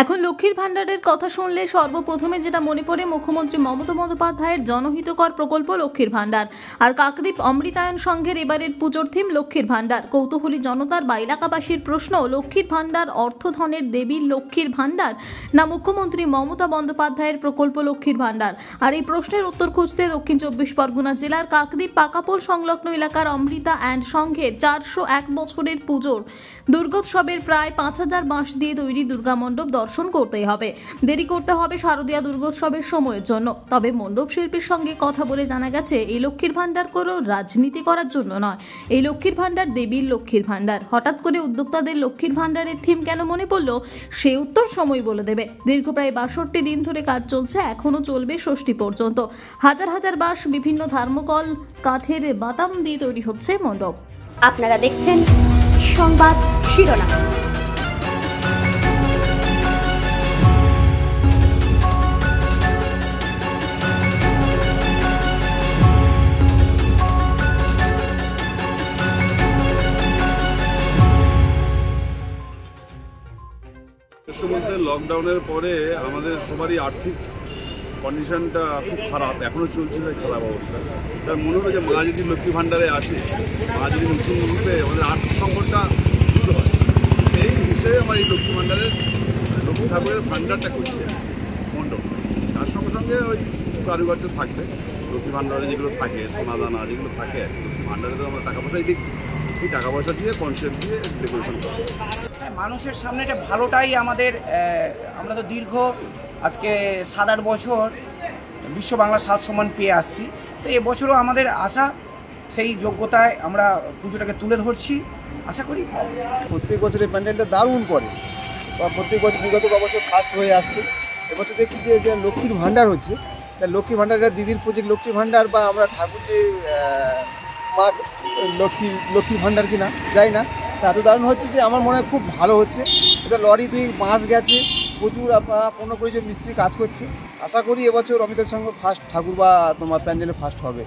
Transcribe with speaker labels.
Speaker 1: এখন লক্ষ্মীর ভান্ডারের কথা শুনলে সর্বপ্রথমে যেটা মনে পড়ে মুখ্যমন্ত্রী মমতা বন্দ্যোপাধ্যায়ের জনহিতকর প্রকল্প লক্ষ্মীর ভান্ডার আর কাকদ্বীপ অমৃতায়ন সংঘের এবারের পুজোর থিম লক্ষ্মীর ভান্ডার। কৌতূহলী জনতার বা এলাকাবাসীর প্রশ্ন, লক্ষ্মীর ভান্ডার অর্থধনের দেবীর লক্ষ্মীর ভান্ডার না মুখ্যমন্ত্রী মমতা বন্দ্যোপাধ্যায়ের প্রকল্প লক্ষ্মীর ভান্ডার? আর এই প্রশ্নের উত্তর খুঁজতে দক্ষিণ 24 পরগনা জেলার কাকদ্বীপ পাকাপোল সংলগ্ন এলাকার অমৃতা অ্যান্ড সংঘের 401 বছরের পুজোর দুর্গোৎসবের প্রায় 5000 বাঁশ দিয়ে তৈরি দুর্গা মণ্ডপ দর্শন করতেই হবে। দেরি করতে হবে শারদীয়া দুর্গোৎসবের সময়ের জন্য। তবে মণ্ডপ শিল্পীর সঙ্গে কথা বলে জানা গেছে এই লক্ষ্মীর ভান্ডার কোনো রাজনীতি করার জন্য নয়, এই লক্ষ্মীর ভান্ডার দেবীর লক্ষ্মীর ভান্ডার। হঠাৎ করে উদ্যোক্তাদের লক্ষ্মীর ভান্ডারের থিম কেন মনে পড়লো সে উত্তর সময় বলে দেবে। দীর্ঘ প্রায় 62 দিন ধরে কাজ চলছে, এখনো চলবে ষষ্ঠী পর্যন্ত। হাজার হাজার বাঁশ, বিভিন্ন থার্মোকল, কাঠের বাতাম দিয়ে তৈরি হচ্ছে মণ্ডপ।
Speaker 2: আপনারা দেখছেন সংবাদ শিরোনাম।
Speaker 3: লকডাউনের পরে আমাদের সবারই আর্থিক কন্ডিশনটা খুব খারাপ, এখনও চলছে খারাপ অবস্থা। তার মনে হলো যে মা যদি লক্ষ্মী ভাণ্ডারে আসে, মা যদি নতুন রূপে আমাদের আর্থিক সংকটটা দূর হয়, সেই হিসেবে আমার এই লক্ষ্মী ভাণ্ডারের লক্ষ্মী ঠাকুরের ভাণ্ডারটা করছে মণ্ডপ। তার সঙ্গে সঙ্গে ওই কারুকার্য থাকবে, লক্ষ্মী ভাণ্ডারে যেগুলো থাকে, সোনা দানা যেগুলো থাকে, লক্ষ্মী ভাণ্ডারে তো আমরা টাকা পয়সাই দিই, এই টাকা পয়সা দিয়ে কনসেপ্ট দিয়ে ডেকোরেশন করা।
Speaker 4: মানুষের সামনে এটা ভালোটাই আমাদের, আমরা তো দীর্ঘ আজকে 7-8 বছর বিশ্ব বাংলা সাত সম্মান পেয়ে আসছি। তো এবছরও আমাদের আশা সেই যোগ্যতায় আমরা পুজোটাকে তুলে ধরছি, আশা করি।
Speaker 5: প্রত্যেক বছর এই প্যান্ডেলটা দারুণ করে, বা প্রত্যেক বছর বিগত বছর ফার্স্ট হয়ে আসছে। এবছর দেখছি যে লক্ষ্মীর ভাণ্ডার হচ্ছে, লক্ষ্মীর ভাণ্ডারটা দিদির প্রজেক্ট লক্ষ্মীর ভাণ্ডার, বা আমরা ঠাকুর যে মা লক্ষ্মীর ভাণ্ডার কিনা যাই না, এত দারুণ হচ্ছে যে আমার মনে হয় খুব ভালো হচ্ছে। এটা লরি দুই বাস গেছে, প্রচুর পণ্য পরিচয় মিস্ত্রি কাজ করছে। আশা করি এবছর অমিতার সঙ্গে ফার্স্ট ঠাকুর বা তোমার প্যান্ডেলে ফার্স্ট হবে।